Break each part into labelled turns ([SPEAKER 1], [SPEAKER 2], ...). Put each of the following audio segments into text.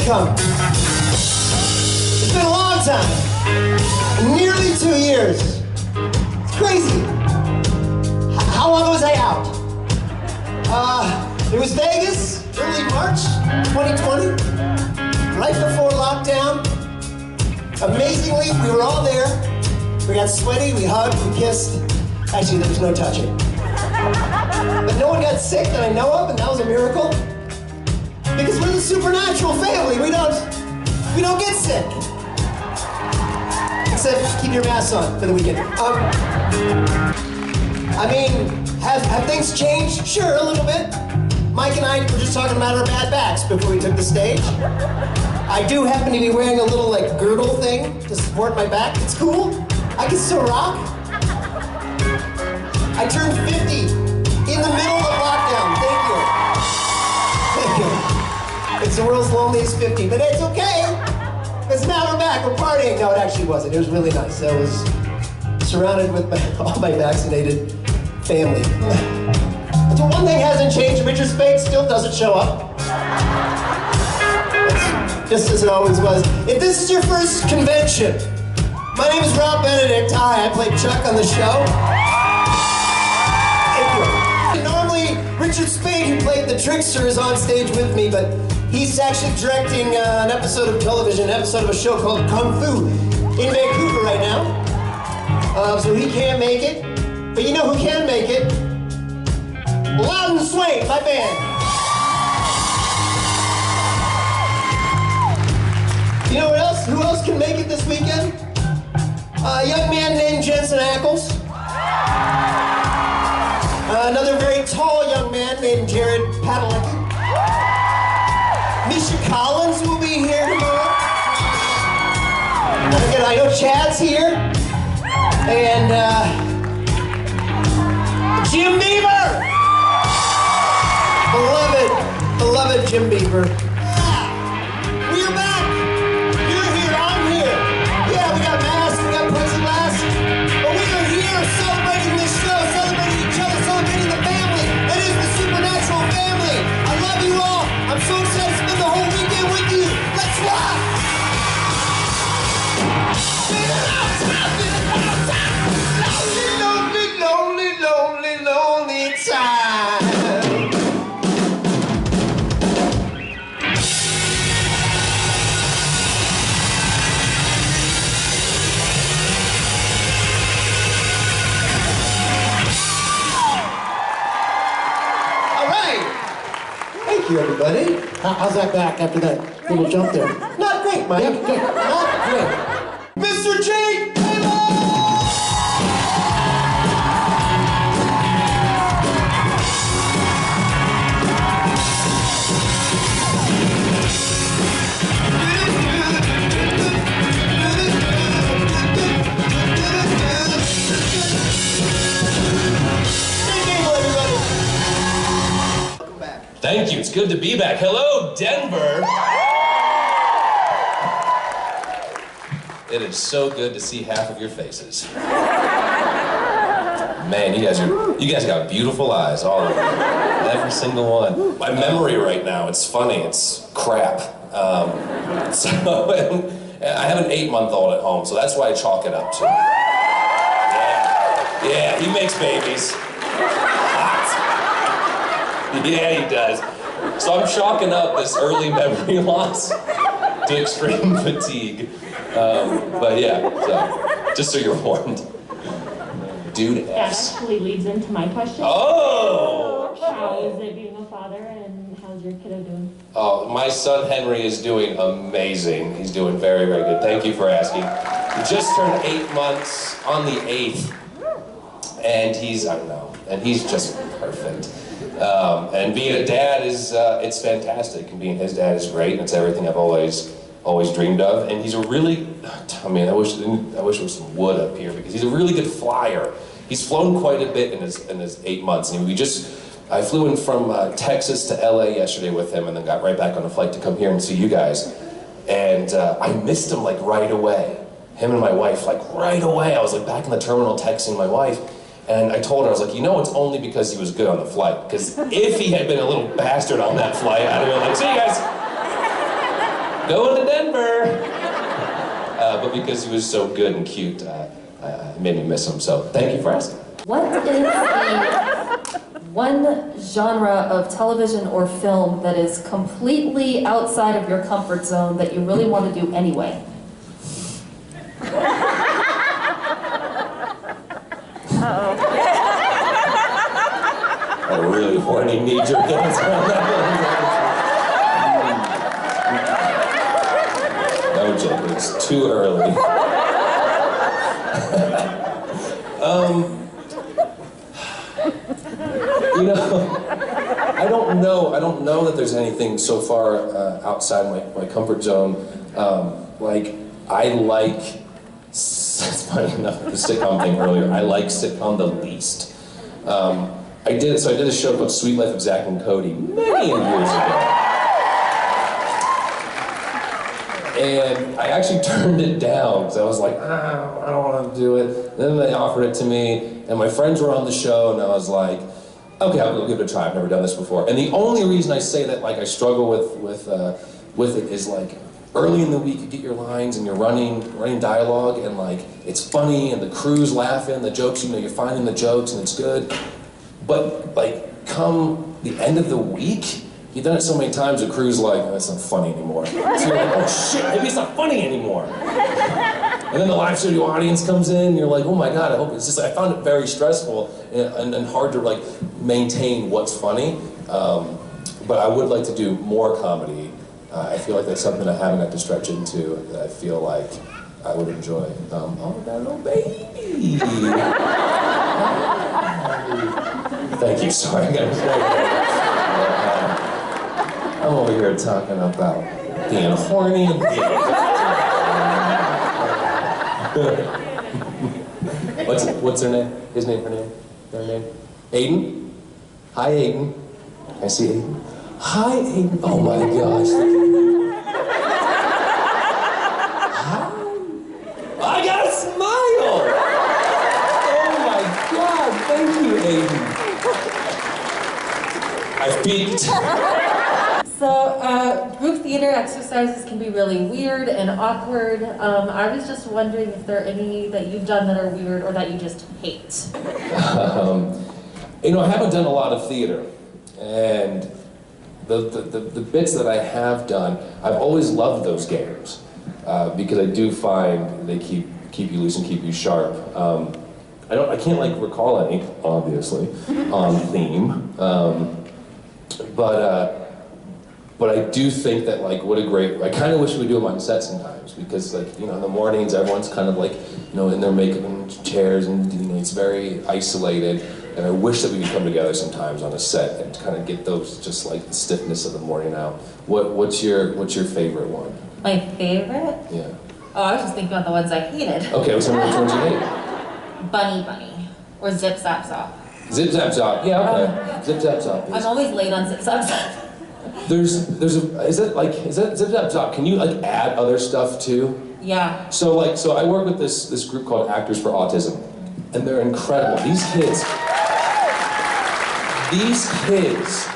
[SPEAKER 1] Come. It's been a long time. Nearly 2 years. It's crazy. How long was I out? It was Vegas, early March 2020, right before lockdown. Amazingly, we were all there. We got sweaty, we hugged, we kissed. Actually, there was no touching. But no one got sick that I know of, and that was a miracle. Because we're the supernatural family. We don't get sick. Except keep your mask on for the weekend. I mean, have things changed? Sure, a little bit. Mike and I were just talking about our bad backs before we took the stage. I do happen to be wearing a little like girdle thing to support my back. It's cool. I can still rock. I turned 50 in the middle of lockdown. Thank you. Thank you. It's the world's loneliest 50, but it's okay. Because now we're back, we're partying. No, it actually wasn't. It was really nice. I was surrounded with all my vaccinated family. So one thing hasn't changed. Richard Spake still doesn't show up. It's just as it always was. If this is your first convention, my name is Rob Benedict. Hi, I played Chuck on the show. Normally, Richard Spade, who played the Trickster, is on stage with me, but he's actually directing an episode of television, an episode of a show called Kung Fu in Vancouver right now. So he can't make it. But you know who can make it? Loud and Swain, my band. You know what else? Who else can make it this weekend? A young man named Jensen Ackles. Another very tall young man named Jared Padalecki. Misha Collins will be here tomorrow. Again, I know Chad's here. And Jim Beaver! Beloved Jim Beaver. Yeah. We're back! You're here, I'm here. Yeah, we got masks, we got plexiglass. But we are here celebrating this show, celebrating each other, celebrating the family. That is the supernatural family. I love you all. I'm so excited to spend the whole weekend with you. Let's rock! Lonely time. All right. Thank you, everybody. How's that back after that little jump there? Not great, Mike. Not great. Mr. J.
[SPEAKER 2] Thank you, it's good to be back. Hello, Denver. It is so good to see half of your faces. Man, you guys got beautiful eyes, all of them. Every single one. My memory right now, it's funny, it's crap. So I have an 8-month-old at home, so that's why I chalk it up to. Yeah, he makes babies. Yeah, he does. So I'm chalking up this early memory loss to extreme fatigue. But yeah, so Just so you're warned. Dude
[SPEAKER 3] That
[SPEAKER 2] F's.
[SPEAKER 3] actually leads into my question.
[SPEAKER 2] Oh!
[SPEAKER 3] How is it being a father, and how's your kiddo doing?
[SPEAKER 2] Oh, my son Henry is doing amazing. He's doing very, very good. Thank you for asking. He just turned 8 months on the 8th. And he's, I don't know, and he's just perfect. And being a dad is, it's fantastic. And being his dad is great. And it's everything I've always dreamed of. And he's a really, I mean, I wish there was some wood up here because he's a really good flyer. He's flown quite a bit in his 8 months. And I flew in from Texas to LA yesterday with him and then got right back on a flight to come here and see you guys. And I missed him like right away. Him and my wife, like right away. I was like back in the terminal texting my wife. And I told her, I was like, you know, it's only because he was good on the flight. Because if he had been a little bastard on that flight, I'd have been like, see you guys, going to Denver. But because he was so good and cute, it made me miss him. So thank you for asking.
[SPEAKER 4] What is the one genre of television or film that is completely outside of your comfort zone that you really want to do anyway?
[SPEAKER 2] A really horny knee-jerk answer on that one. No, Jake, it's too early. You know, I don't know that there's anything so far outside my comfort zone. Like, I like, it's funny enough, the sitcom thing earlier, I like sitcom the least. I did a show called Sweet Life of Zach and Cody many years ago. And I actually turned it down because I was like, I don't want to do it. And then they offered it to me, and my friends were on the show, and I was like, okay, I'll give it a try. I've never done this before. And the only reason I say that, like, I struggle with it is like early in the week you get your lines and you're running dialogue, and like it's funny and the crew's laughing, the jokes, you know, you're finding the jokes and it's good. But like come the end of the week, you've done it so many times, the crew's like, oh, that's not funny anymore. So you're like, oh shit, maybe it's not funny anymore. And then the live studio audience comes in, and you're like, oh my god, I hope it's just, I found it very stressful and hard to like maintain what's funny. But I would like to do more comedy. I feel like that's something I haven't had to stretch into that I feel like I would enjoy. Oh, that little baby! Thank you, sorry, guys. I'm over here talking about being horny and What's her name? His name, her name? Their name? Aiden? Hi, Aiden. I see Aiden. Hi, Aiden. Oh my gosh. Hi. I got a smile! Oh my god, thank you, Aiden. I peaked.
[SPEAKER 4] So, group theater exercises can be really weird and awkward. I was just wondering if there are any that you've done that are weird or that you just hate.
[SPEAKER 2] You know, I haven't done a lot of theater, and the bits that I have done, I've always loved those games because I do find they keep you loose and keep you sharp. I can't like recall any, obviously, on theme, but I do think that like what a great, I kind of wish we would do them on set sometimes because like, you know, in the mornings everyone's kind of like, you know, in their makeup and chairs and, you know, it's very isolated, and I wish that we could come together sometimes on a set and kind of get those, just like the stiffness of the morning out. What's your favorite one?
[SPEAKER 4] My favorite?
[SPEAKER 2] Yeah.
[SPEAKER 4] Oh, I was just thinking about the ones I hated.
[SPEAKER 2] Okay, which ones you hate?
[SPEAKER 4] Bunny. Or Zip Zap Zop.
[SPEAKER 2] Zip Zap Zop, yeah, okay. Zip Zap Zop.
[SPEAKER 4] I'm always late on Zip Zap Zop.
[SPEAKER 2] Is that Zip Zap Zop? Can you like add other stuff too?
[SPEAKER 4] Yeah.
[SPEAKER 2] So I work with this group called Actors for Autism, and they're incredible. These kids,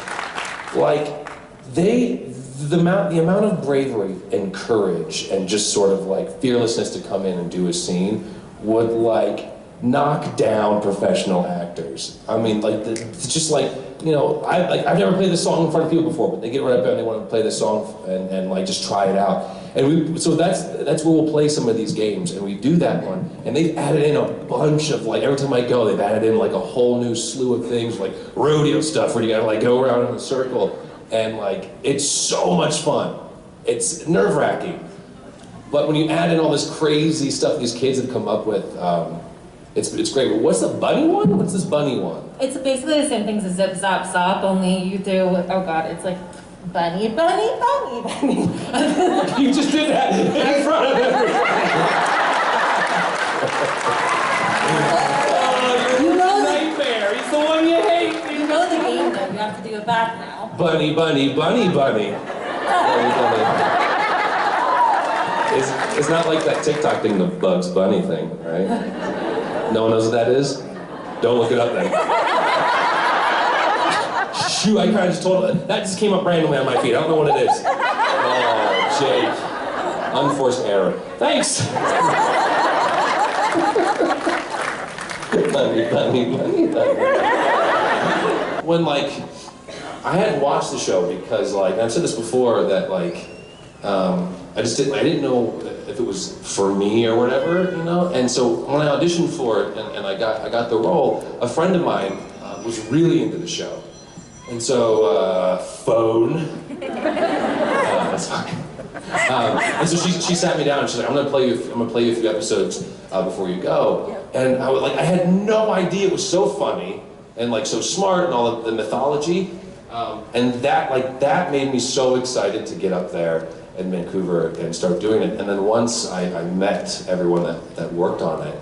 [SPEAKER 2] like the amount of bravery and courage and just sort of like fearlessness to come in and do a scene would like knock down professional actors. I mean, like it's just like, you know, I've never played this song in front of people before, but they get right up there and they want to play this song and like just try it out. And so that's where we'll play some of these games, and we do that one. And they've added in a bunch of, like, every time I go, they've added in like a whole new slew of things, like rodeo stuff where you gotta like go around in a circle, and like it's so much fun. It's nerve-wracking, but when you add in all this crazy stuff these kids have come up with, it's great. But what's the bunny one? What's this bunny one?
[SPEAKER 4] It's basically the same things as Zip Zap Zop, only you do, oh god, it's like bunny, bunny, bunny, bunny.
[SPEAKER 2] You just did that in front of everyone.
[SPEAKER 4] You know
[SPEAKER 2] Nightmare. He's the one you hate.
[SPEAKER 4] You know the game though, you have to do it back now.
[SPEAKER 2] Bunny, bunny, bunny, bunny. Bunny, bunny. It's not like that TikTok thing, the Bugs Bunny thing, right? No one knows what that is? Don't look it up then. Shoot, I kind of just told it. That just came up randomly on my feed. I don't know what it is. Oh, Jake. Unforced error. Thanks. Bunny, bunny, bunny, bunny. When, like, I hadn't watched the show because, like, I've said this before, that, like, I didn't know if it was for me or whatever, you know? And so when I auditioned for it and I got the role, a friend of mine was really into the show. And so, that's fine. And so she sat me down and she's like, I'm gonna play you a few episodes before you go. And I had no idea it was so funny and like so smart and all of the mythology. And that made me so excited to get up there in Vancouver and start doing it. And then once I met everyone that worked on it,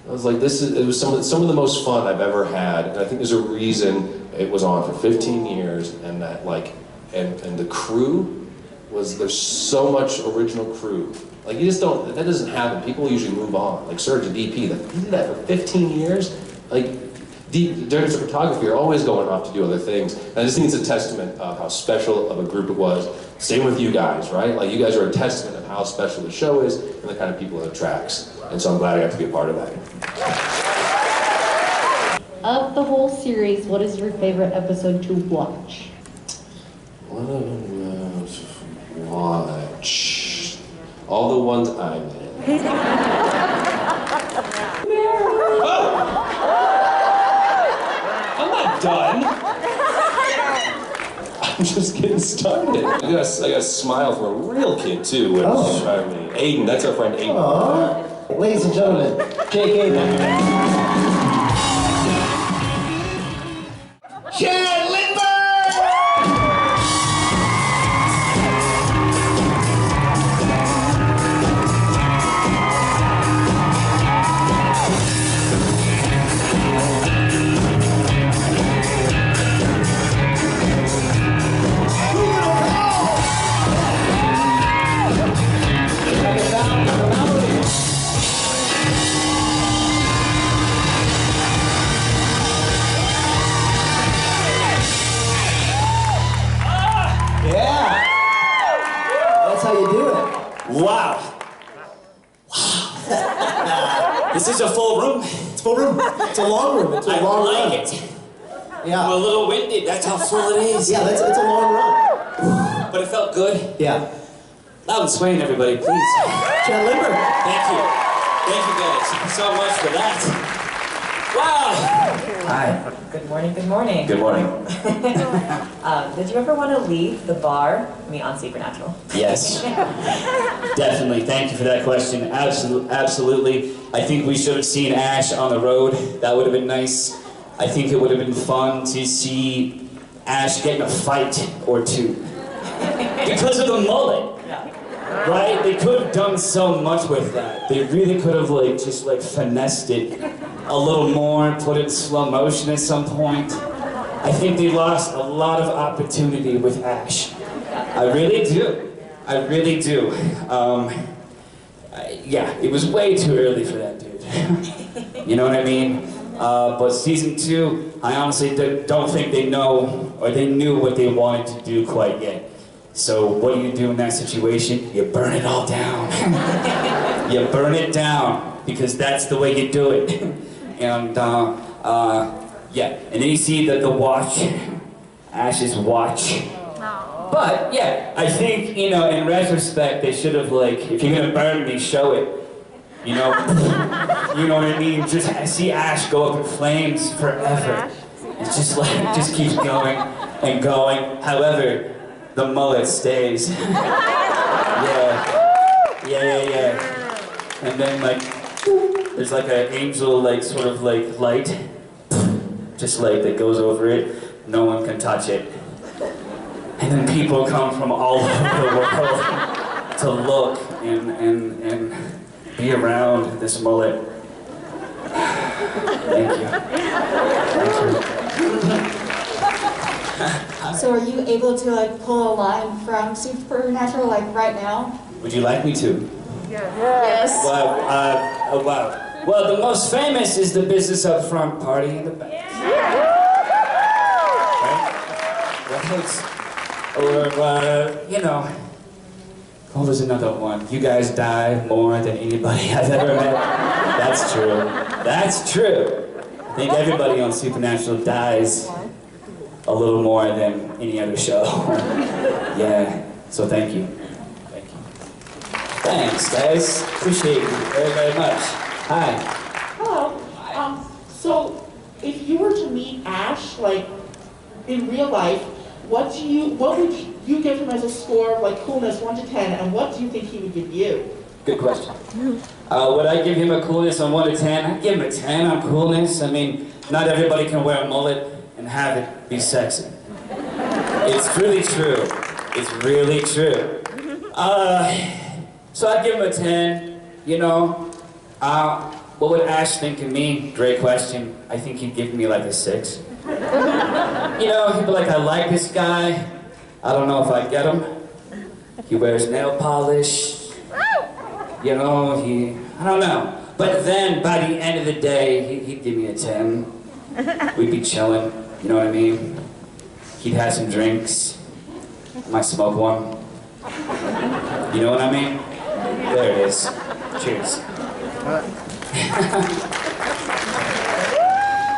[SPEAKER 2] I was like, it was some of the most fun I've ever had. And I think there's a reason it was on for 15 years, and that and the crew there's so much original crew. Like that doesn't happen. People usually move on. Like Serge, the DP, he did that for 15 years. Like, directors of photography are always going off to do other things. And I just think it's a testament of how special of a group it was. Same with you guys, right? Like, you guys are a testament of how special the show is and the kind of people it attracts. And so I'm glad I got to be a part of that.
[SPEAKER 3] Of the whole series, what is your favorite episode to watch?
[SPEAKER 2] Watch all the ones I'm in. I'm not done. I'm just getting started. I got a smile from a real kid too. Which, I mean, Aiden, that's our friend Aiden.
[SPEAKER 1] Aww. Ladies and gentlemen, Jake Aiden.
[SPEAKER 5] Wow. This is a full room.
[SPEAKER 1] It's full room. It's a long room. It's a long run.
[SPEAKER 5] I like it.
[SPEAKER 1] Yeah.
[SPEAKER 5] I'm a little winded. That's how full it is.
[SPEAKER 1] Yeah, it's a long run.
[SPEAKER 5] But it felt good.
[SPEAKER 1] Yeah.
[SPEAKER 5] Loud and swaying, everybody, please.
[SPEAKER 1] Chad Limber.
[SPEAKER 5] Thank you. Thank you guys so much for that. Wow.
[SPEAKER 6] Hi. Good morning, good morning.
[SPEAKER 5] Good morning.
[SPEAKER 6] Did you ever want to leave the bar, me on Supernatural?
[SPEAKER 5] Yes. Definitely. Thank you for that question. Absolutely. I think we should have seen Ash on the road. That would have been nice. I think it would have been fun to see Ash get in a fight or two. Because of the mullet.
[SPEAKER 6] Yeah.
[SPEAKER 5] Right? They could have done so much with that. They really could have just finessed it a little more, put it in slow motion at some point. I think they lost a lot of opportunity with Ash. I really do. I really do. Yeah, it was way too early for that dude. You know what I mean? But season 2, I honestly don't think they know, or they knew what they wanted to do quite yet. So what do you do in that situation? You burn it all down. You burn it down, because that's the way you do it. And yeah, and then you see the watch, Ash's watch. But yeah, I think, you know, in retrospect, they should have, like, if you're gonna burn me, show it. You know, you know what I mean? Just see Ash go up in flames forever. It's just like, it just keeps going and going. However, the mullet stays. Yeah. And then, like, there's like an angel, like, sort of like light, just like that goes over it. No one can touch it. And then people come from all over the world to look and be around this mullet. Thank you.
[SPEAKER 7] So are you able to like pull a line from Supernatural like right now?
[SPEAKER 5] Would you like me to?
[SPEAKER 7] Yes.
[SPEAKER 5] Well, the most famous is the business up front, party in the back. Right? Or, you know, what was another one? You guys die more than anybody I've ever met. That's true. That's true. I think everybody on Supernatural dies a little more than any other show. Yeah, so thank you. Thank you. Thanks, guys. Appreciate you very, very much. Hi.
[SPEAKER 8] Hello. So if you were to meet Ash, like, in real life, what would you give him as a score of, like, coolness, 1 to 10, and what do you think he would give you?
[SPEAKER 5] Good question. Would I give him a coolness on 1 to 10? I'd give him a 10 on coolness. I mean, not everybody can wear a mullet and have it be sexy. It's really true. It's really true. So I'd give him a 10, you know. What would Ash think of me? Great question. I think he'd give me like a 6. You know, he'd be like, I like this guy. I don't know if I get him. He wears nail polish. You know, I don't know. But then, by the end of the day, he'd give me a 10. We'd be chilling, you know what I mean? He'd have some drinks. I might smoke one. You know what I mean? There it is. Cheers.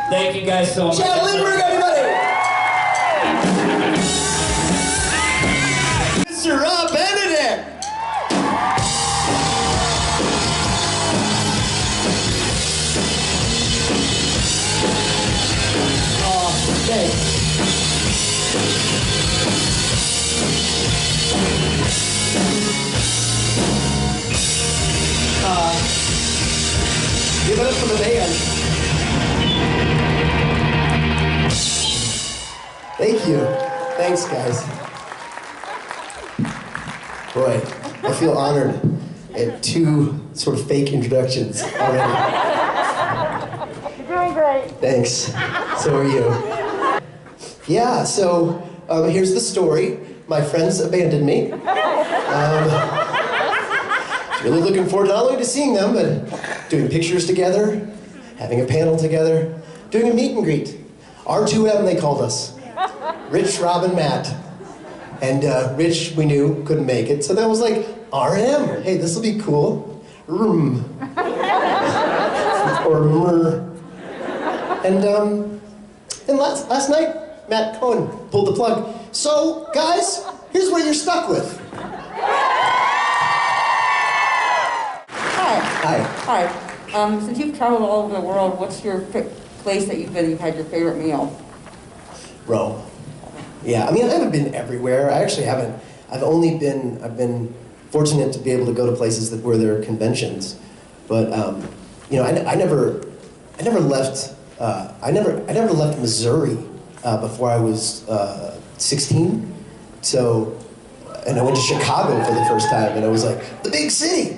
[SPEAKER 5] Thank you guys so much.
[SPEAKER 1] Chad Lindbergh, everybody! Mr. Rob Benedict! Oh, thanks. Give it up for the band. Thank you. Thanks, guys. Boy, I feel honored at 2 sort of fake introductions already.
[SPEAKER 7] You're doing great.
[SPEAKER 1] Thanks. So are you. Yeah, so here's the story. My friends abandoned me. Really looking forward not only to seeing them, but doing pictures together, having a panel together, doing a meet and greet. R2M, they called us. Rich, Rob, and Matt. And Rich, we knew, couldn't make it, so that was like, RM, hey, this will be cool. Or mr. And last night, Matt Cohen pulled the plug. So, guys, here's what you're stuck with.
[SPEAKER 9] Hi. Since you've traveled all over the world, what's your place that you've had your favorite meal?
[SPEAKER 1] Rome. Yeah, I mean, I haven't been everywhere. I actually haven't. I've been fortunate to be able to go to places where there are conventions. But, you know, I never left Missouri before I was 16. So, and I went to Chicago for the first time, and I was like, the big city.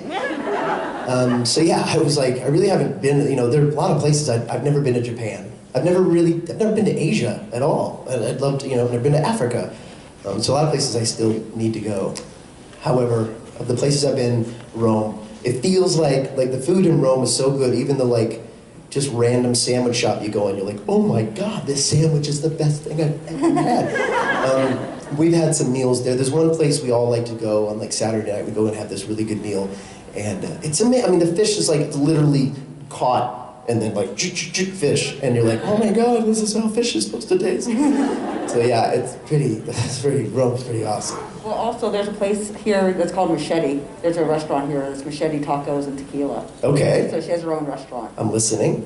[SPEAKER 1] So yeah, I was like, I really haven't been, you know, there are a lot of places I've never been to Japan. I've never been to Asia at all. I'd love to, you know, I've never been to Africa. So a lot of places I still need to go. However, of the places I've been, Rome, it feels like the food in Rome is so good, even the like, just random sandwich shop you go in, you're like, oh my God, this sandwich is the best thing I've ever had. We've had some meals there. There's one place we all like to go on like Saturday night. We go and have this really good meal. And it's amazing. I mean, the fish is like literally caught and then like fish, and you're like, oh my god, this is how fish is supposed to taste. So yeah, it's Rome's pretty awesome.
[SPEAKER 9] Well, also, there's a place here that's called Machete. There's a restaurant here that's Machete Tacos and Tequila.
[SPEAKER 1] Okay.
[SPEAKER 9] So she has her own restaurant.
[SPEAKER 1] I'm listening.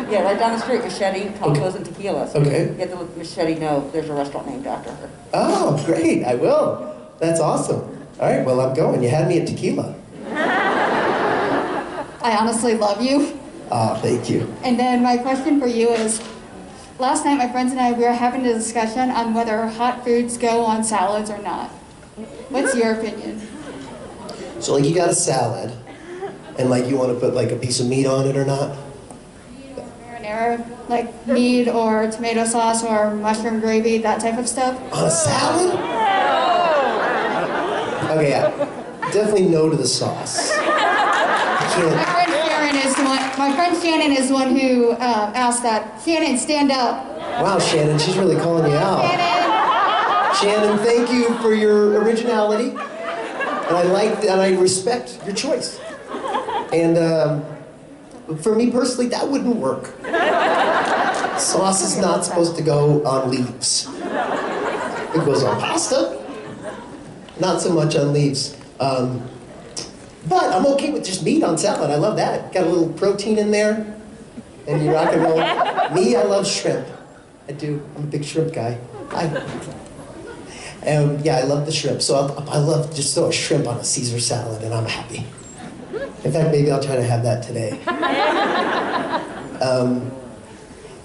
[SPEAKER 9] Yeah, right down the street, Machete Tacos and Tequila. So
[SPEAKER 1] Okay.
[SPEAKER 9] you have to let Machete know there's a restaurant named after her.
[SPEAKER 1] Oh, great, I will. That's awesome. All right, well, I'm going. You had me at tequila.
[SPEAKER 7] I honestly love you.
[SPEAKER 1] Oh, thank you.
[SPEAKER 7] And then my question for you is, last night my friends and I, we were having a discussion on whether hot foods go on salads or not. What's your opinion?
[SPEAKER 1] So like you got a salad, and like you want to put like a piece of meat on it or not?
[SPEAKER 7] Marinara, like meat or tomato sauce or mushroom gravy, that type of stuff?
[SPEAKER 1] On a salad? Okay, yeah. Definitely no to the sauce. I can't.
[SPEAKER 7] My friend Shannon is the one who asked that. Shannon, stand up.
[SPEAKER 1] Wow, Shannon, she's really calling you out. Shannon, thank you for your originality. And I respect your choice. And for me personally, that wouldn't work. Sauce is not supposed to go on leaves. It goes on pasta, not so much on leaves. But I'm okay with just meat on salad. I love that. Got a little protein in there, and you rock and roll. Me, I love shrimp. I do. I'm a big shrimp guy. Yeah, I love the shrimp. So I love just throw a shrimp on a Caesar salad, and I'm happy. In fact, maybe I'll try to have that today.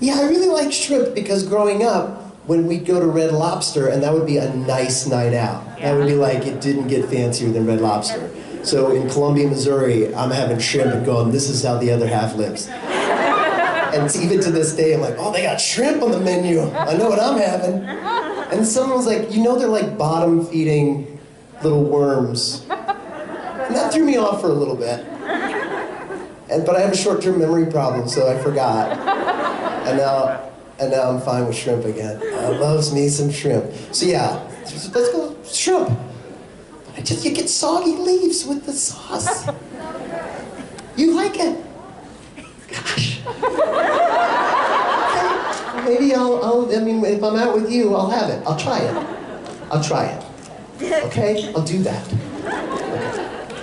[SPEAKER 1] Yeah, I really like shrimp because growing up, when we'd go to Red Lobster, and that would be a nice night out. That would be like, it didn't get fancier than Red Lobster. So in Columbia, Missouri, I'm having shrimp and going, this is how the other half lives. And even to this day, I'm like, oh, they got shrimp on the menu. I know what I'm having. And someone was like, you know they're like bottom-feeding little worms. And that threw me off for a little bit. But I have a short-term memory problem, so I forgot. And now I'm fine with shrimp again. I loves me some shrimp. So yeah, let's go shrimp. You get soggy leaves with the sauce. You like it? Gosh. Okay. Maybe if I'm out with you, I'll have it. I'll try it. Okay? I'll do that.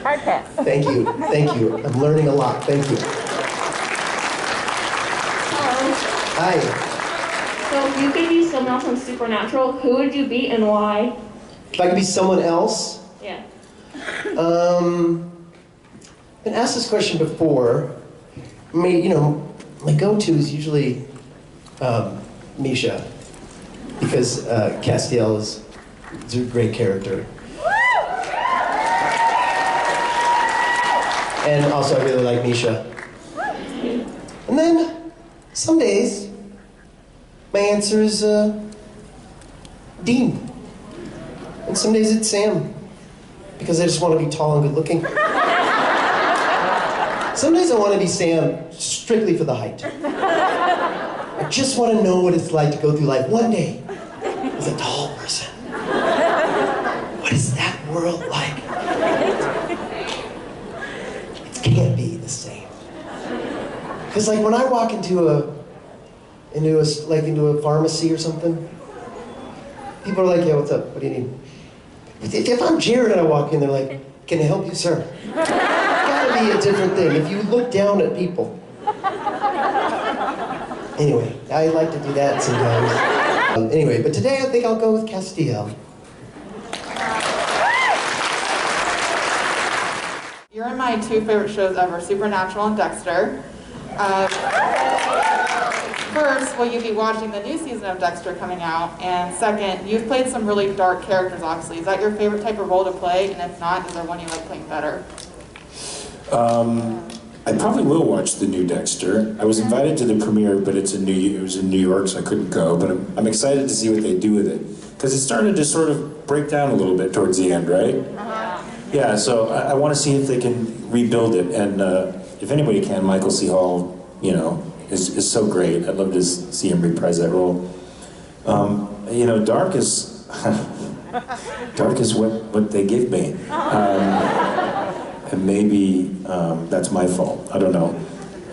[SPEAKER 10] Hard pass.
[SPEAKER 1] Thank you. I'm learning a lot. Thank you. Hi.
[SPEAKER 10] So if you could be someone else on Supernatural, who would you be and why?
[SPEAKER 1] If I could be someone else?
[SPEAKER 10] Yeah.
[SPEAKER 1] I've been asked this question before. I mean, my go-to is usually Misha, because Castiel is a great character. And also, I really like Misha. And then, some days, my answer is Dean. And some days it's Sam, because I just want to be tall and good looking. Some days I want to be Sam strictly for the height. I just want to know what it's like to go through life one day as a tall person. What is that world like? It can't be the same. Because like when I walk into a pharmacy or something, people are like, yeah, what's up? What do you need? If I'm Jared and I walk in, they're like, can I help you, sir? It's gotta be a different thing. If you look down at people. Anyway, I like to do that sometimes. Anyway, but today I think I'll go with Castiel.
[SPEAKER 11] You're in my two favorite shows ever, Supernatural and Dexter. First, will you be watching the new season of Dexter coming out? And second, you've played some really dark characters, obviously. Is that your favorite type of role to play? And if not, is there one you like playing better?
[SPEAKER 12] I probably will watch the new Dexter. I was invited to the premiere, but it was in New York, so I couldn't go. But I'm excited to see what they do with it. Because it started to sort of break down a little bit towards the end, right? Yeah, so I want to see if they can rebuild it. And if anybody can, Michael C. Hall, is so great. I'd love to see him reprise that role. Dark is dark is what they give me, and maybe that's my fault. I don't know.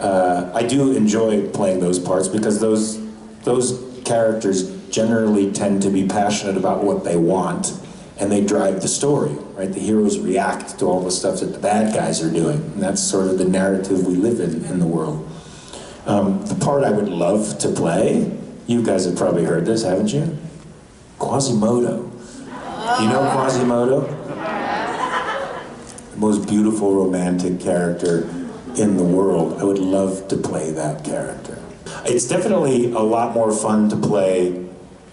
[SPEAKER 12] I do enjoy playing those parts because those characters generally tend to be passionate about what they want, and they drive the story, right? The heroes react to all the stuff that the bad guys are doing, and that's sort of the narrative we live in the world. The part I would love to play, you guys have probably heard this, haven't you? Quasimodo. You know Quasimodo? The most beautiful romantic character in the world. I would love to play that character. It's definitely a lot more fun to play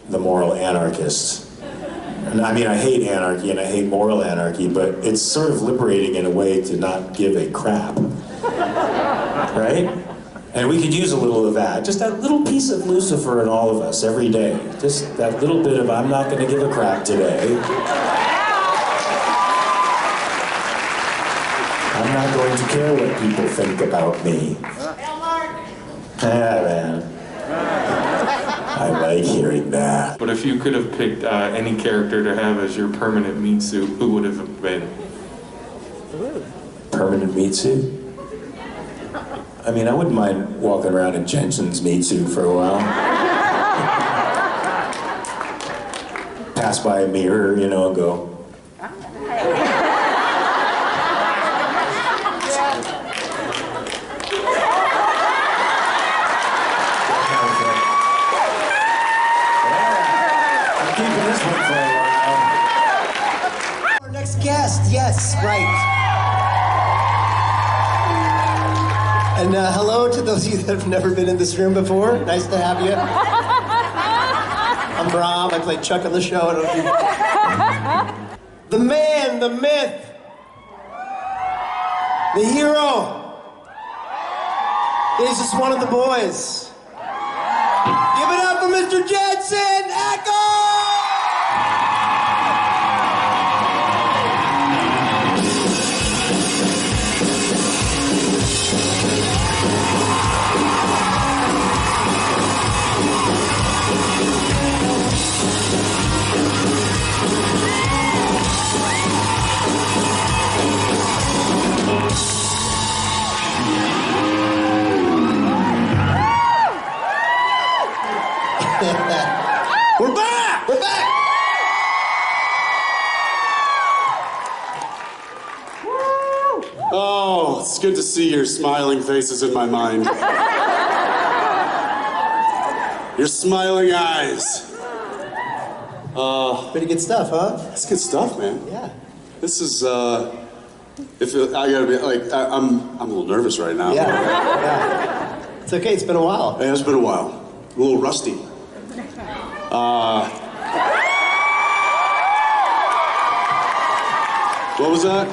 [SPEAKER 12] the moral anarchist. And I mean, I hate anarchy and I hate moral anarchy, but it's sort of liberating in a way to not give a crap. Right? And we could use a little of that. Just that little piece of Lucifer in all of us every day. Just that little bit of, I'm not going to give a crap today. I'm not going to care what people think about me. Man. I like hearing that.
[SPEAKER 13] But if you could have picked any character to have as your permanent meat suit, who would have it been?
[SPEAKER 12] Permanent meat suit? I mean, I wouldn't mind walking around in Jensen's meat suit for a while. Pass by a mirror, you know, and go.
[SPEAKER 1] Our next guest, yes, right. And hello to those of you that have never been in this room before. Nice to have you. I'm Bram. I played Chuck on the show. I don't know if you... The man, the myth, the hero. He's just one of the boys. Give it up for Mr. Jensen Ackles! We're back! We're back!
[SPEAKER 14] Oh, it's good to see your smiling faces in my mind. Your smiling eyes.
[SPEAKER 1] Pretty good stuff, huh?
[SPEAKER 14] That's good stuff, man.
[SPEAKER 1] Yeah.
[SPEAKER 14] This is, I gotta be, like, I'm a little nervous right now.
[SPEAKER 1] Yeah. It's okay, it's been a while.
[SPEAKER 14] Yeah, it's been a while. A little rusty. What was that?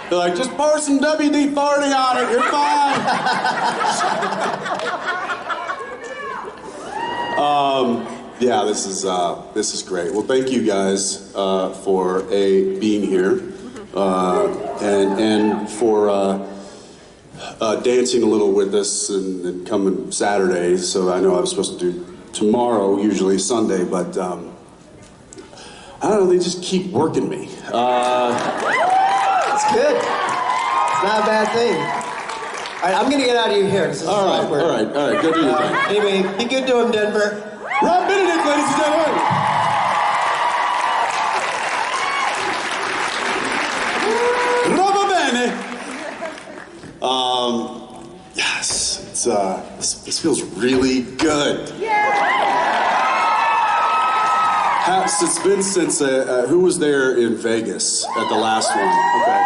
[SPEAKER 14] They're like, just pour some WD-40 on it, you're fine. Yeah, this is great. Well, thank you guys for being here and for dancing a little with us and coming Saturdays. So I know I was supposed to do tomorrow, usually Sunday, but I don't know, they just keep working me.
[SPEAKER 1] It's good. It's not a bad thing. All right, I'm gonna get out of your hair. This is awkward.
[SPEAKER 14] All right, go do your thing.
[SPEAKER 1] Anyway, be good to him, Denver.
[SPEAKER 14] Rob Benedict, ladies and gentlemen. Roba bene. Yes, it's this feels really good. It's been since who was there in Vegas at the last one? Okay.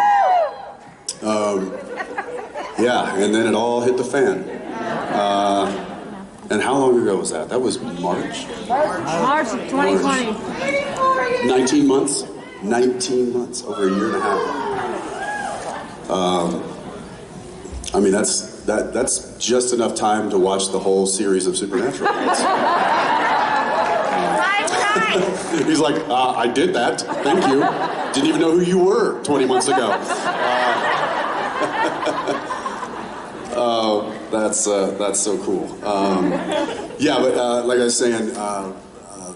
[SPEAKER 14] Yeah, and then it all hit the fan. And how long ago was that? That was March?
[SPEAKER 10] March of 2020.
[SPEAKER 14] 19 months? 19 months, over a year and a half. I mean, that's just enough time to watch the whole series of Supernatural. He's like, I did that, thank you. Didn't even know who you were 20 months ago. That's so cool. Yeah, but like I was saying,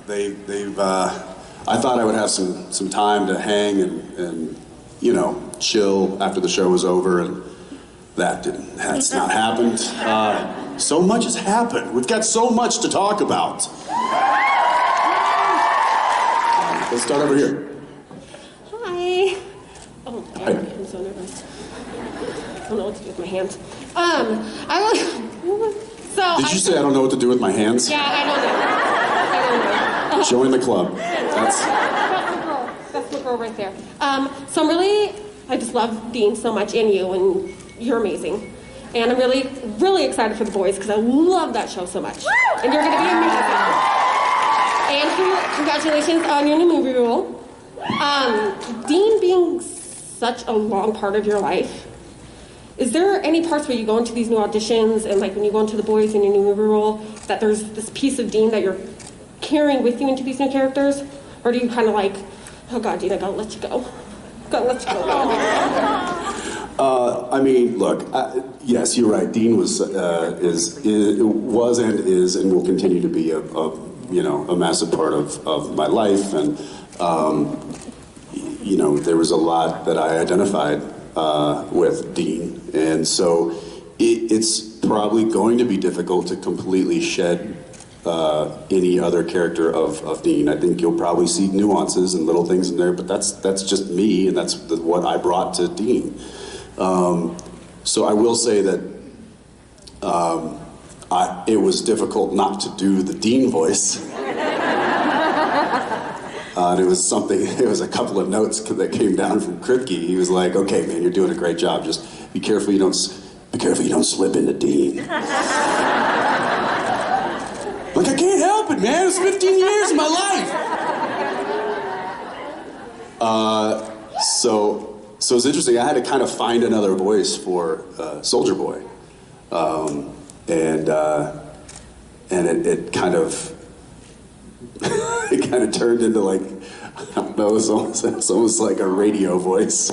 [SPEAKER 14] they've. I thought I would have some time to hang and you know, chill after the show was over, and That's not happened. So much has happened. We've got so much to talk about. Let's start over here.
[SPEAKER 15] Hi. Oh,
[SPEAKER 14] Hi.
[SPEAKER 15] I'm so nervous. I don't know what to do with my hands.
[SPEAKER 14] Did you say I don't know what to do with my hands?
[SPEAKER 15] Yeah, I don't know.
[SPEAKER 14] Join the club.
[SPEAKER 15] That's the girl right there. So I just love Dean so much in you, and you're amazing. And I'm really, really excited for The Boys because I love that show so much. And you're going to be amazing. And congratulations on your new movie role. Dean being such a long part of your life, is there any parts where you go into these new auditions and like when you go into The Boys in your new movie role that there's this piece of Dean that you're carrying with you into these new characters? Or do you kind of like, oh God, Dean, I gotta let you go. Gotta let you go.
[SPEAKER 14] I mean, look, yes, you're right. Dean was and is and will continue to be a massive part of my life. And, there was a lot that I identified with Dean. And so it's probably going to be difficult to completely shed any other character of Dean. I think you'll probably see nuances and little things in there, but that's just me, and that's what I brought to Dean. So I will say that it was difficult not to do the Dean voice. And it was a couple of notes that came down from Kripke. He was like, okay, man, you're doing a great job. Just be careful you don't slip into Dean. Like, I can't help it, man. It's 15 years of my life. So it's interesting. I had to kind of find another voice for Soldier Boy, and it kind of turned into like, I don't know, it's almost like a radio voice.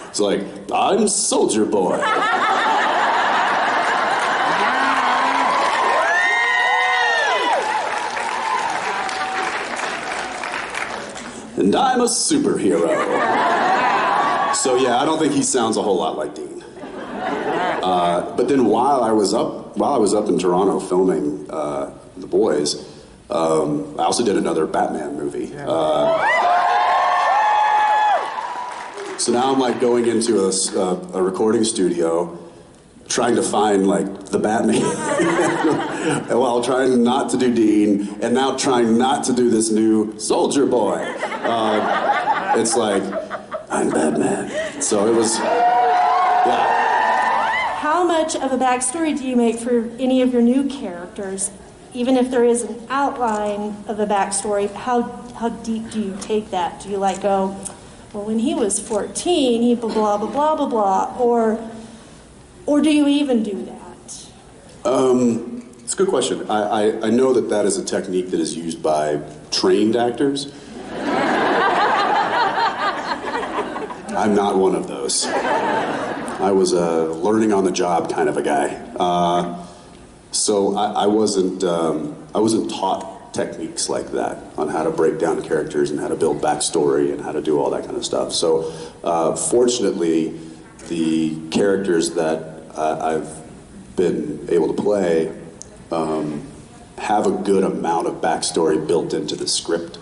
[SPEAKER 14] It's like, I'm Soldier Boy. And I'm a superhero. So yeah, I don't think he sounds a whole lot like Dean. But then while I was up in Toronto filming The Boys, I also did another Batman movie. So now I'm like going into a recording studio, trying to find like the Batman, while trying not to do Dean, and now trying not to do this new Soldier Boy. It's like, I'm Batman. So it was, yeah.
[SPEAKER 16] How much of a backstory do you make for any of your new characters? Even if there is an outline of a backstory, how deep do you take that? Do you like go, well, when he was 14, he blah, blah, blah, blah, blah, blah, or do you even do that?
[SPEAKER 14] It's a good question. I know that is a technique that is used by trained actors. I'm not one of those. I was a learning on the job kind of a guy. So I wasn't taught techniques like that on how to break down characters and how to build backstory and how to do all that kind of stuff. So fortunately, the characters that I've been able to play have a good amount of backstory built into the script,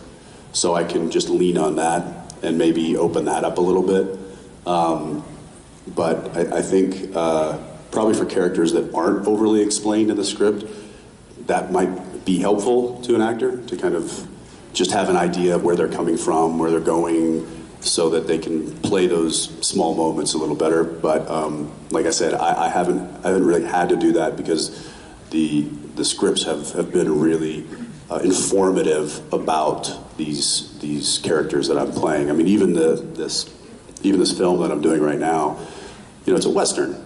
[SPEAKER 14] so I can just lean on that and maybe open that up a little bit. But I think probably for characters that aren't overly explained in the script, that might be helpful to an actor to kind of just have an idea of where they're coming from, where they're going, so that they can play those small moments a little better. But like I said, I haven't really had to do that because the scripts have been really informative about these characters that I'm playing. I mean, even this film that I'm doing right now, it's a Western.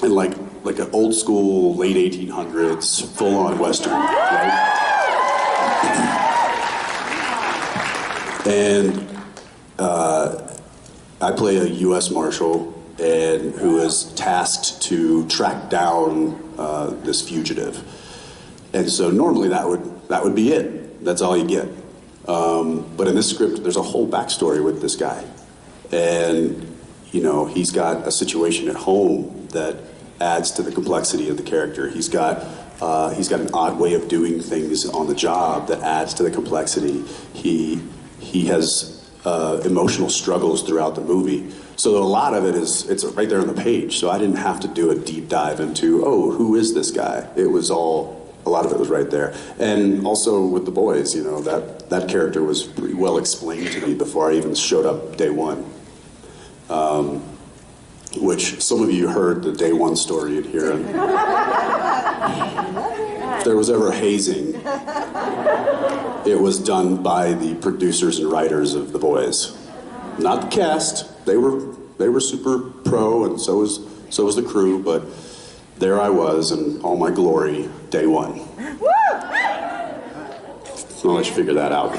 [SPEAKER 14] And like an old school, late 1800s, full-on Western, right? And I play a U.S. Marshal who is tasked to track down this fugitive. And so normally that would be it. That's all you get. But in this script, there's a whole backstory with this guy. And he's got a situation at home that adds to the complexity of the character. He's got an odd way of doing things on the job that adds to the complexity. He has emotional struggles throughout the movie. So a lot of it's right there on the page. So I didn't have to do a deep dive into, who is this guy? A lot of it was right there. And also with the boys, that character was pretty well explained to me before I even showed up day one. Which some of you heard the day one story in here. And if there was ever hazing, it was done by the producers and writers of The Boys. Not the cast. They were super pro, and so was the crew, but there I was in all my glory, day one. I'll let you figure that out.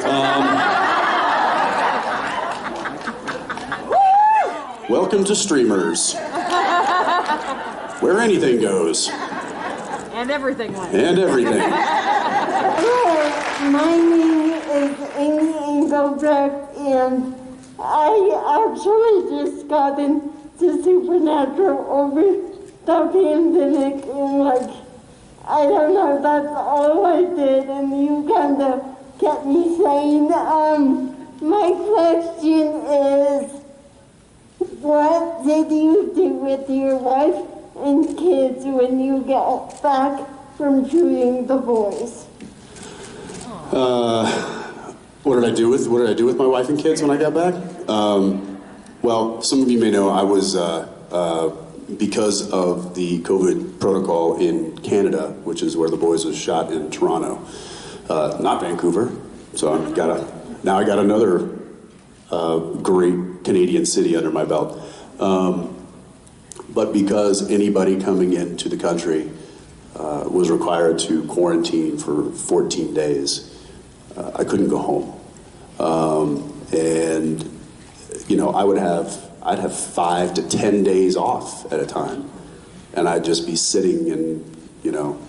[SPEAKER 14] Welcome to Streamers, where anything goes.
[SPEAKER 17] And everything went.
[SPEAKER 14] And everything.
[SPEAKER 18] Hello, my name is Amy Engelbrecht, and I actually just got into Supernatural over the pandemic, and I don't know, that's all I did, and you kind of kept me sane. My question is, what did you do with your wife and kids when you got back from shooting The Boys?
[SPEAKER 14] What did I do with my wife and kids when I got back? Well, some of you may know I was because of the COVID protocol in Canada, which is where The Boys was shot in Toronto, not Vancouver. So I got another great Canadian city under my belt. But because anybody coming into the country was required to quarantine for 14 days, I couldn't go home. And I'd have 5 to 10 days off at a time, and I'd just be sitting in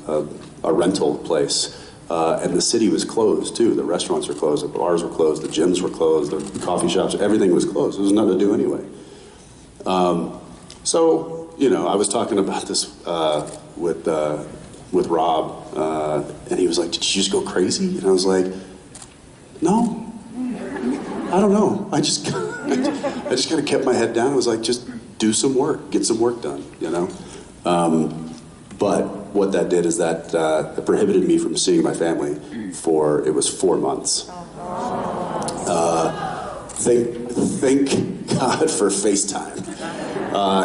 [SPEAKER 14] a rental place. And the city was closed too. The restaurants were closed, the bars were closed, the gyms were closed, the coffee shops, everything was closed. There was nothing to do anyway. So I was talking about this with Rob, and he was like, "Did you just go crazy?" And I was like, "No, I don't know. I just kind of kept my head down. I was like, just do some work, get some work done, But what that did is that it prohibited me from seeing my family for 4 months. Thank God for FaceTime,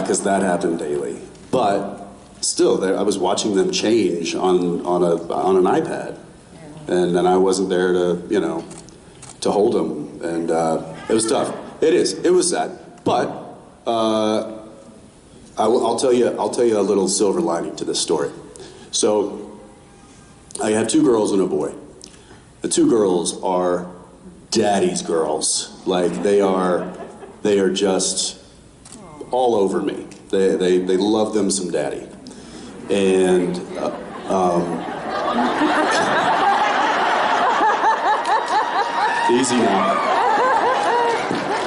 [SPEAKER 14] because that happened daily. But still, I was watching them change on an iPad, and then I wasn't there to hold them, and it was tough. It was sad, but I'll tell you a little silver lining to this story. So I had 2 girls and a boy. The 2 girls are daddy's girls. Like they are just all over me. They love them some daddy, and easy now.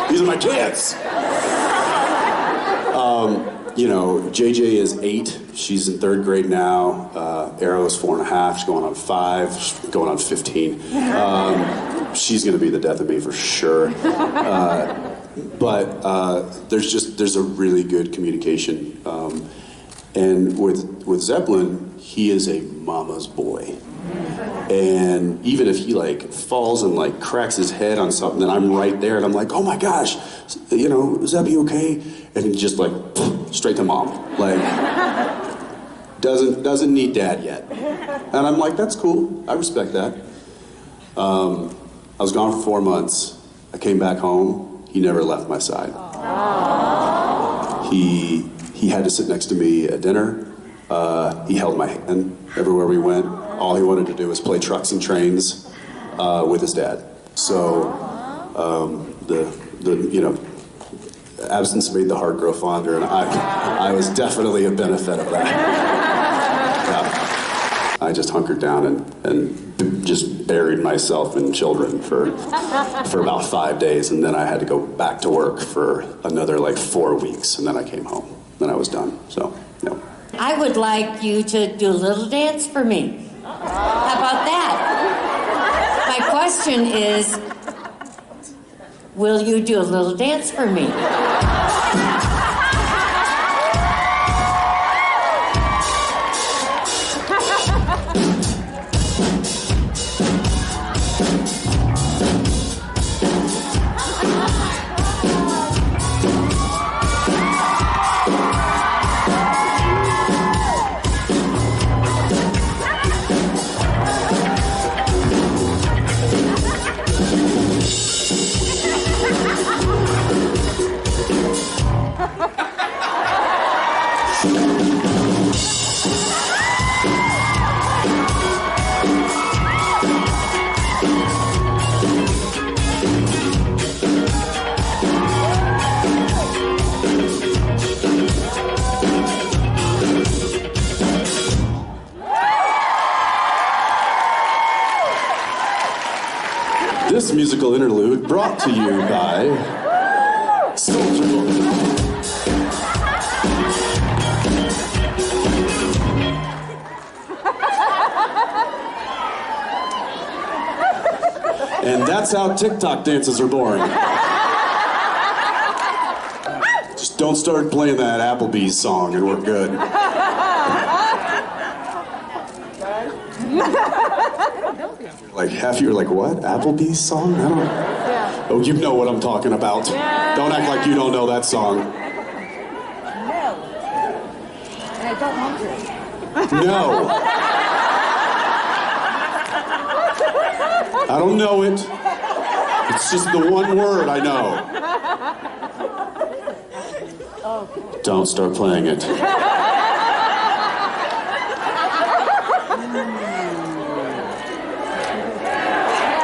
[SPEAKER 14] These are my kids. JJ is 8. She's in 3rd grade now. Arrow is 4.5. She's going on 5. She's going on 15. She's going to be the death of me for sure. But there's a really good communication. And with Zeppelin, he is a mama's boy. And even if he falls and cracks his head on something, then I'm right there and I'm like, oh my gosh, is that be okay? And he just straight to mom, doesn't need dad yet. And I'm like, that's cool, I respect that. I was gone for 4 months. I came back home. He never left my side. He had to sit next to me at dinner. He held my hand everywhere we went. All he wanted to do was play trucks and trains with his dad. So the absence made the heart grow fonder, and I was definitely a benefit of that. Yeah. I just hunkered down and just buried myself in children for about 5 days, and then I had to go back to work for another like 4 weeks, and then I came home. Then I was done. So, yeah.
[SPEAKER 19] I would like you to do a little dance for me. How about that? My question is, will you do a little dance for me?
[SPEAKER 14] This musical interlude brought to you by Soldier Boy. And that's how TikTok dances are born. Just don't start playing that Applebee's song and we're good. Like half you were like, what? Applebee's song? I don't know. Oh, you know what I'm talking about. Don't act like you don't know that song.
[SPEAKER 9] No. And I don't want to.
[SPEAKER 14] No. I don't know it. It's just the one word I know. Don't start playing it.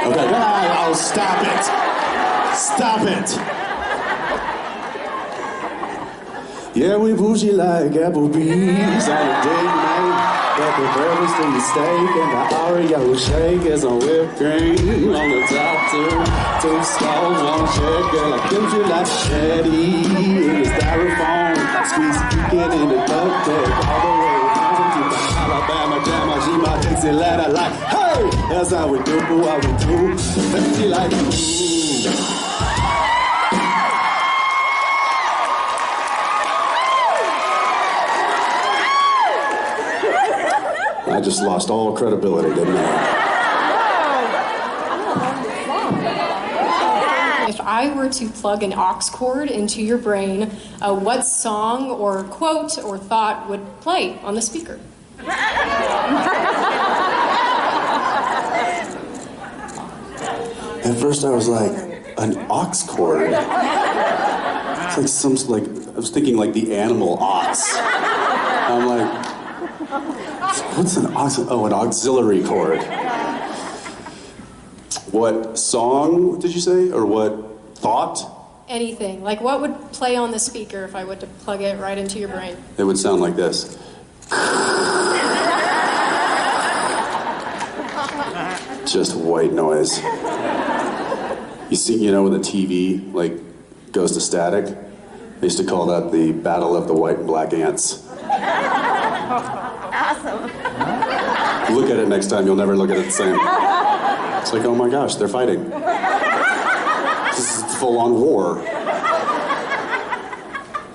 [SPEAKER 14] Okay, oh, stop it. Stop it. Yeah, we bougie like Applebee's on a date night. Got the burgers to the steak and the Oreo shake is on whipped cream on the top two stalls on shake. Girl, I killed you like Eddie in the styrofoam. Squeeze it in the cupcake all the way down to the Alabama jam. She my Dixie ladder like, hey, that's how we do what we do. And she like, ooh. I just lost all credibility, didn't I?
[SPEAKER 20] If I were to plug an aux cord into your brain, what song or quote or thought would play on the speaker?
[SPEAKER 14] At first I was like, an aux cord? It's like I was thinking like the animal ox. I'm like, what's an an auxiliary cord. What song did you say? Or what thought?
[SPEAKER 20] Anything. Like what would play on the speaker if I were to plug it right into your brain?
[SPEAKER 14] It would sound like this. Just white noise. You see, when the TV like goes to static, they used to call that the Battle of the White and Black Ants.
[SPEAKER 9] Awesome.
[SPEAKER 14] Look at it next time, you'll never look at it the same. It's like, oh my gosh, they're fighting. This is full-on war.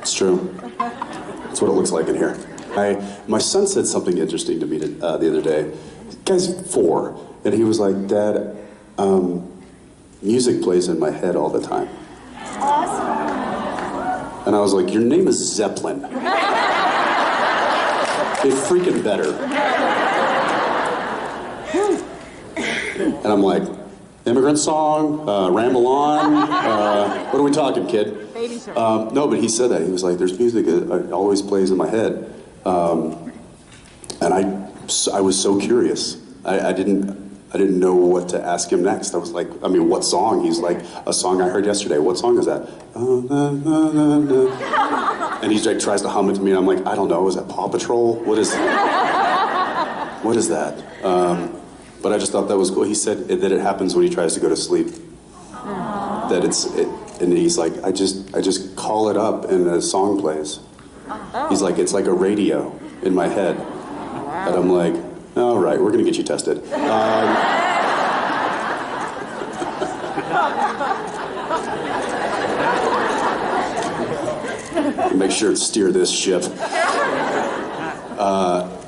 [SPEAKER 14] It's true. That's what it looks like in here. My son said something interesting to me the other day. The guy's 4, and he was like, Dad, music plays in my head all the time.
[SPEAKER 9] Awesome.
[SPEAKER 14] And I was like, your name is Zeppelin. It's freaking better. And I'm like, immigrant song, ramble on, what are we talking, kid?
[SPEAKER 17] Baby shark.
[SPEAKER 14] No, but he said that. He was like, there's music that always plays in my head. And I was so curious. I didn't know what to ask him next. I was like, what song? He's like, a song I heard yesterday. What song is that? And he like tries to hum it to me, and I'm like, I don't know. Is that Paw Patrol? What is what is that? But I just thought that was cool. He said that it happens when he tries to go to sleep. That and he's like, I just call it up and a song plays. He's like, it's like a radio in my head. And I'm like, all right, we're gonna get you tested. Make sure to steer this ship.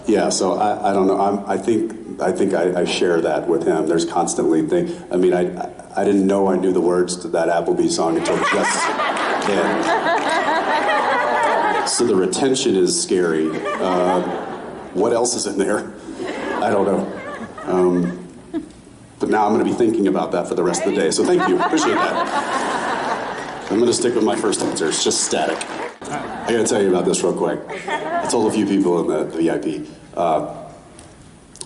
[SPEAKER 14] Yeah, so I don't know. I think I share that with him. There's constantly things. I mean, I didn't know I knew the words to that Applebee song until just then. So the retention is scary. What else is in there? I don't know. But now I'm going to be thinking about that for the rest of the day. So thank you. Appreciate that. I'm going to stick with my first answer. It's just static. I got to tell you about this real quick. I told a few people in the VIP.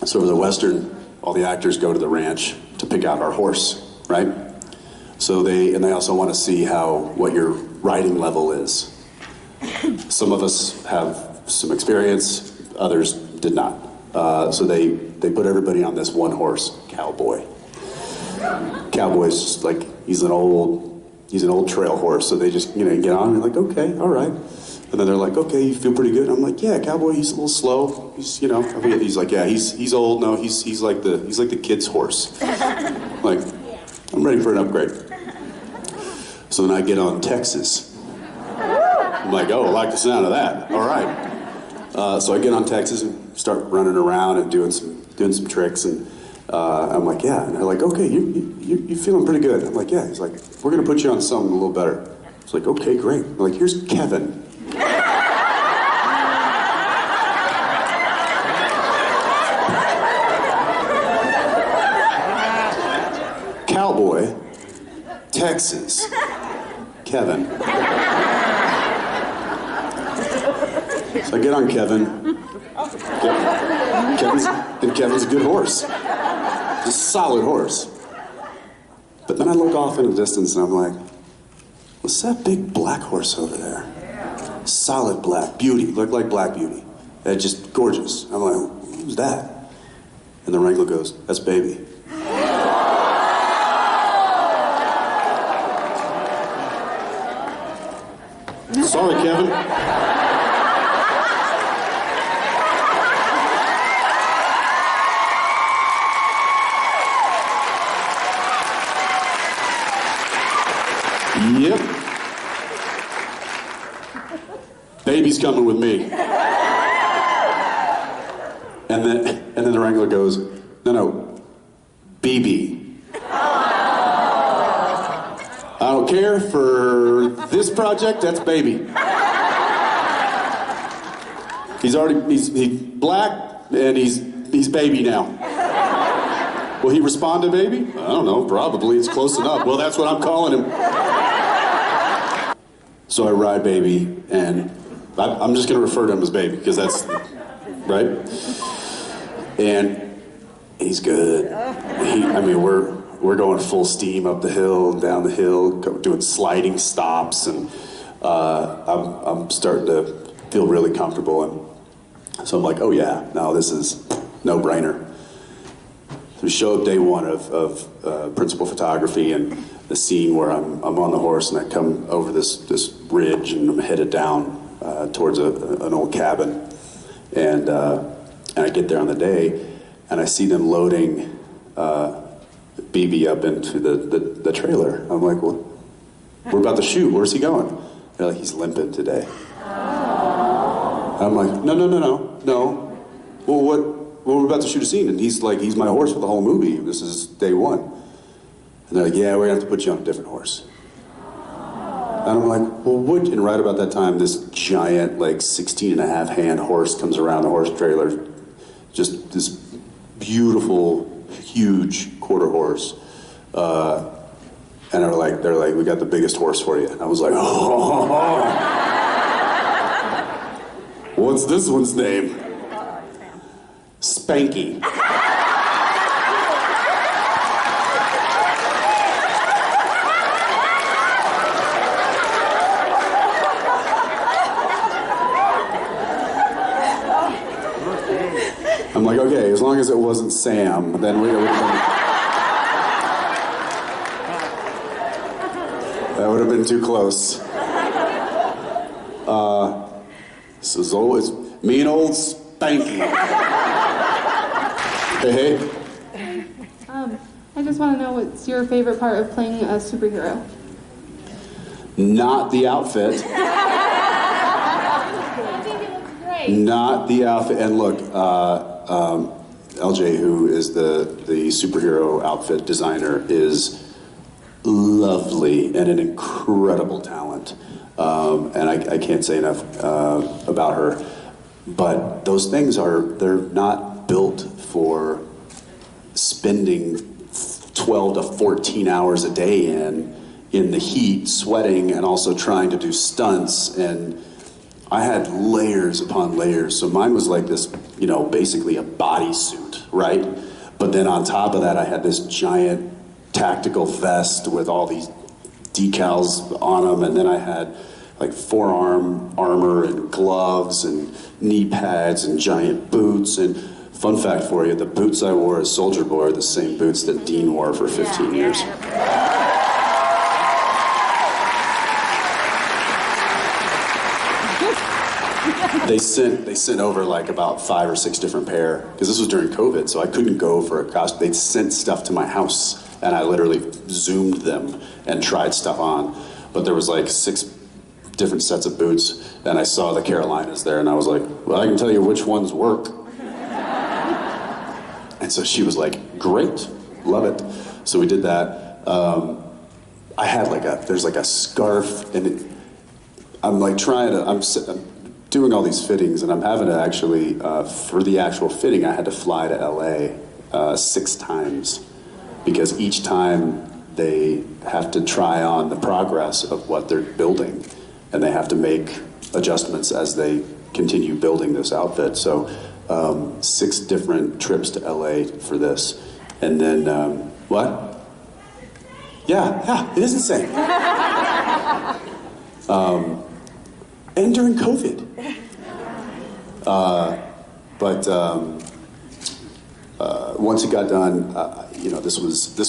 [SPEAKER 14] So for the Western, all the actors go to the ranch to pick out our horse, right? So they also want to see what your riding level is. Some of us have some experience, others did not. So they put everybody on this one horse, Cowboy. Cowboy's just like, he's an old trail horse, so they just, get on and like, okay, all right. And then they're like, okay, you feel pretty good? I'm like, yeah, Cowboy, he's a little slow. He's, he's like, yeah, he's old. No, he's like the kid's horse. Like, I'm ready for an upgrade. So then I get on Texas. I'm like, oh, I like the sound of that. All right. So I get on Texas and start running around and doing some tricks, and I'm like, yeah. And they're like, okay, you feeling pretty good. I'm like, yeah. He's like, we're gonna put you on something a little better. It's like, okay, great. I'm like, here's Kevin. Cowboy, Texas, Kevin. So I get on Kevin. Kevin's a good horse. He's a solid horse. But then I look off in the distance and I'm like, what's that big black horse over there? Solid black, beauty, looked like Black Beauty. Just gorgeous. I'm like, who's that? And the wrangler goes, that's Baby. Sorry, Kevin. Yep. Baby's coming with me. And then the wrangler goes, no, BB. I don't care for this project, that's Baby. He's black and he's Baby now. Will he respond to Baby? I don't know, probably, it's close enough. Well, that's what I'm calling him. So I ride Baby, and I'm just gonna refer to him as Baby, because that's, right? And he's good. We're going full steam up the hill and down the hill, doing sliding stops, and I'm starting to feel really comfortable. And so I'm like, oh yeah, no, this is no-brainer. So we show up day one of principal photography, and the scene where I'm on the horse and I come over this ridge and I'm headed down towards an old cabin, and I get there on the day and I see them loading BB up into the trailer. I'm like, well, we're about to shoot. Where's he going? They're like, he's limping today. I'm like, no. Well, we're about to shoot a scene, and he's like, he's my horse for the whole movie. This is day one. And they're like, yeah, we're gonna have to put you on a different horse. And I'm like, well, what? And right about that time, this giant, like 16.5 hand horse comes around the horse trailer. Just this beautiful, huge quarter horse. And they're like, we got the biggest horse for you. And I was like, oh. What's this one's name? Spanky. I'm I'm like, okay, as long as it wasn't Sam, then we would have been... That would have been too close. This is always me and old Spanky. Hey.
[SPEAKER 21] I just want to know what's your favorite part of playing a superhero?
[SPEAKER 14] Not the outfit. Not the outfit. And look, LJ, who is the superhero outfit designer, is lovely and an incredible talent. And I can't say enough about her. But those things they're not built for spending 12 to 14 hours a day in the heat, sweating, and also trying to do stunts. And I had layers upon layers. So mine was like this, basically a bodysuit, right? But then on top of that, I had this giant tactical vest with all these decals on them. And then I had like forearm armor and gloves and knee pads and giant boots. And fun fact for you, the boots I wore as Soldier Boy are the same boots that Dean wore for 15 years. They sent over like about 5 or 6 different pair, because this was during COVID, so I couldn't go for a costume. They sent stuff to my house, and I literally Zoomed them and tried stuff on. But there was like 6 different sets of boots, and I saw the Carolinas there, and I was like, well, I can tell you which ones work. And so she was like, great, love it. So we did that. I had there's like a scarf, and I'm like I'm doing all these fittings, and I'm having to actually, for the actual fitting, I had to fly to LA 6 times, because each time they have to try on the progress of what they're building, and they have to make adjustments as they continue building this outfit. So 6 different trips to LA for this. And then, what? Yeah, it is insane. And during COVID. But once it got done, this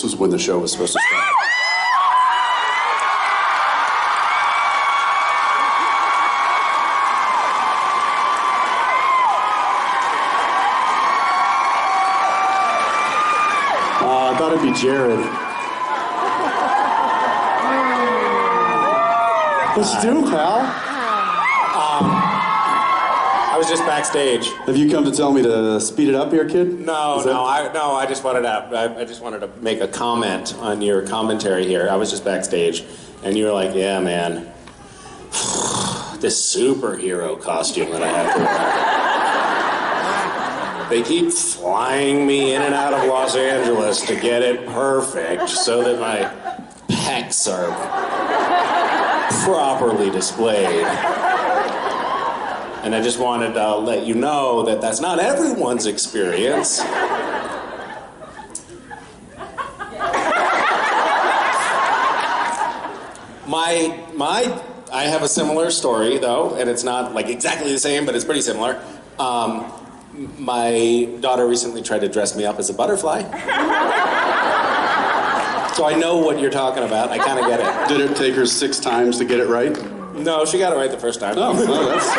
[SPEAKER 14] was when the show was supposed to start. I thought it'd be Jared. What you doing, pal?
[SPEAKER 22] I was just backstage.
[SPEAKER 14] Have you come to tell me to speed it up here, kid?
[SPEAKER 22] No, I just wanted to make a comment on your commentary here. I was just backstage, and you were like, "Yeah, man, this superhero costume that I have to wear. They keep flying me in and out of Los Angeles to get it perfect so that my pecs are properly displayed." And I just wanted to let you know that that's not everyone's experience. I have a similar story, though, and it's not like exactly the same, but it's pretty similar. My daughter recently tried to dress me up as a butterfly. So I know what you're talking about. I kind of get it.
[SPEAKER 14] Did it take her 6 times to get it right?
[SPEAKER 22] No, she got it right the first time.
[SPEAKER 14] Oh, that's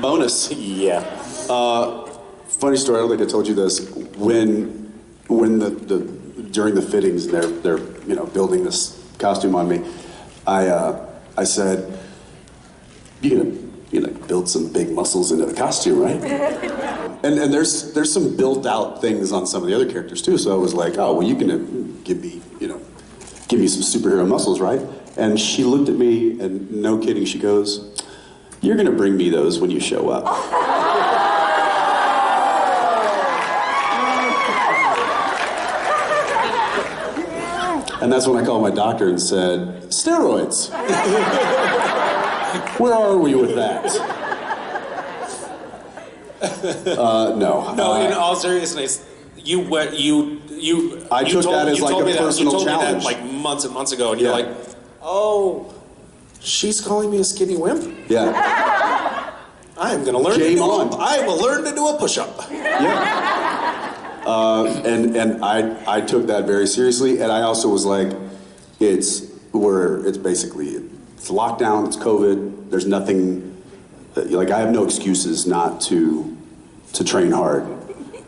[SPEAKER 14] bonus.
[SPEAKER 22] Yeah.
[SPEAKER 14] Funny story. I don't think I told you this. When during the fittings, they're building this costume on me. I said, "You're gonna build some big muscles into the costume, right?" And there's some built out things on some of the other characters too. So I was like, "Oh, well, you can give me some superhero muscles, right?" And she looked at me, and no kidding, she goes, "You're gonna bring me those when you show up." And that's when I called my doctor and said, "Steroids. Where are we with that?" No.
[SPEAKER 22] No, in all seriousness, you went.
[SPEAKER 14] I took that as like a personal
[SPEAKER 22] challenge. You told me that like months and months ago, and you're like, "Oh, she's calling me a skinny wimp."
[SPEAKER 14] Yeah.
[SPEAKER 22] I'm going to learn
[SPEAKER 14] Game
[SPEAKER 22] to do
[SPEAKER 14] on.
[SPEAKER 22] I will learn to do a push-up.
[SPEAKER 14] And I took that very seriously, and I also was like, it's basically, it's lockdown, it's COVID, there's nothing, like I have no excuses not to train hard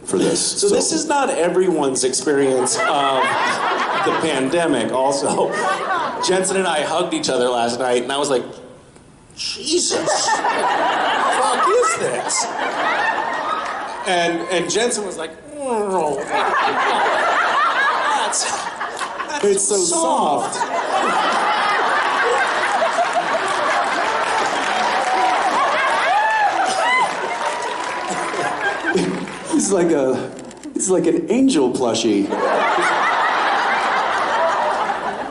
[SPEAKER 14] for this.
[SPEAKER 22] So this is not everyone's experience of the pandemic. Also, Jensen and I hugged each other last night, and I was like, Jesus, what the fuck is this? And Jensen was like, oh,
[SPEAKER 14] it's so soft. It's like an angel plushie.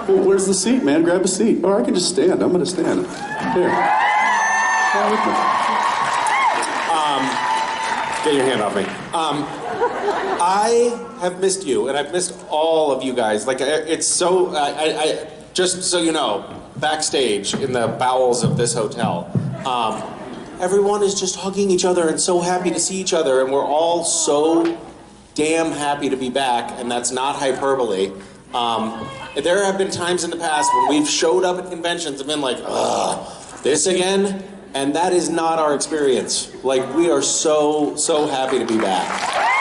[SPEAKER 14] Well, where's the seat, man? Grab a seat. Or I can just stand. I'm gonna stand. Here.
[SPEAKER 22] Get your hand off me. I have missed you, and I've missed all of you guys. Like, it's so, I just so you know, backstage in the bowels of this hotel, everyone is just hugging each other and so happy to see each other, and we're all so damn happy to be back, and that's not hyperbole. There have been times in the past when we've showed up at conventions and been like, ugh, this again? And that is not our experience. Like, we are so happy to be back.